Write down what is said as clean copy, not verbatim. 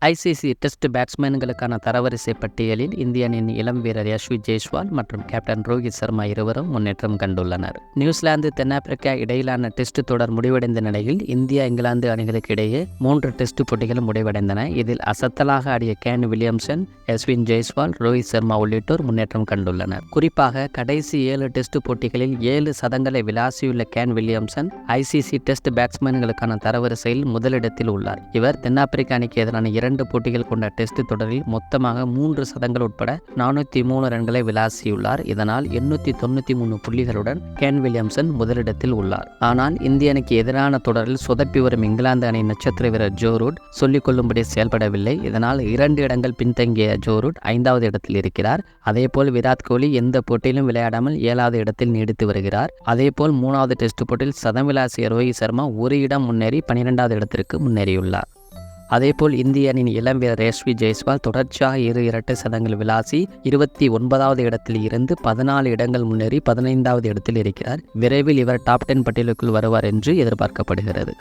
ICC test பேட்ஸ்மேன்களுக்கான தரவரிசை பட்டியலில் இந்திய அணியின் இளம் வீரர் யஷ்வி ஜெய்ஸ்வால் மற்றும் கேப்டன் ரோஹித் சர்மா இருவரும் முன்னேற்றம் கண்டுள்ளனர். நியூசிலாந்து தென்னாப்பிரிக்கா இடையிலான டெஸ்ட் தொடர் முடிவடைந்த நிலையில் இந்தியா இங்கிலாந்து அணிகளுக்கு இடையே 3 டெஸ்ட் போட்டிகள் முடிவடைந்தன. இதில் அசத்தலாக ஆடிய கேன் வில்லியம்சன், யஷ்வின் ஜெய்ஸ்வால், ரோஹித் சர்மா உள்ளிட்டோர் முன்னேற்றம் கண்டுள்ளனர். குறிப்பாக கடைசி 7 டெஸ்ட் போட்டிகளில் 7 சதங்களை விளாசியுள்ள கேன் வில்லியம்சன் ஐசிசி டெஸ்ட் பேட்ஸ்மேன்களுக்கான தரவரிசையில் முதலிடத்தில் உள்ளார். இவர் தென்னாப்பிரிக்கா அணிக்கு எதிரான 2 போட்டிகள் கொண்ட டெஸ்ட் தொடரில் மொத்தமாக 3 சதங்கள் உட்பட 403 ரன்களை விளாசியுள்ளார். இதனால் 893 புள்ளிகளுடன் கேன் வில்லியம்சன் முதலிடத்தில் உள்ளார். ஆனால் இந்திய அணிக்கு எதிரான தொடரில் சொதப்பி வரும் இங்கிலாந்து அணி நட்சத்திர வீரர் ஜோ ரூட் சொல்லிக் கொள்ளும்படி செயல்படவில்லை. இதனால் 2 இடங்கள் பின்தங்கிய ஜோ ரூட் 5வது இடத்தில் இருக்கிறார். அதேபோல் விராட் கோலி எந்த போட்டியிலும் விளையாடாமல் 7வது இடத்தில் நீடித்து வருகிறார். அதேபோல் 3வது டெஸ்ட் போட்டியில் சதம் விளாசிய ரோஹித் சர்மா ஒரு இடம் முன்னேறி 12வது இடத்திற்கு முன்னேறியுள்ளார். அதேபோல் இந்திய அணியின் இளம் வீரர் யஷ்வி ஜெய்ஸ்வால் தொடர்ச்சியாக 2 இரட்டை சதங்கள் விளாசி 29வது இடத்தில் இருந்து 14 இடங்கள் முன்னேறி 15வது இடத்தில் இருக்கிறார். விரைவில் இவர் டாப் 10 பட்டியலுக்குள் வருவார் என்று எதிர்பார்க்கப்படுகிறது.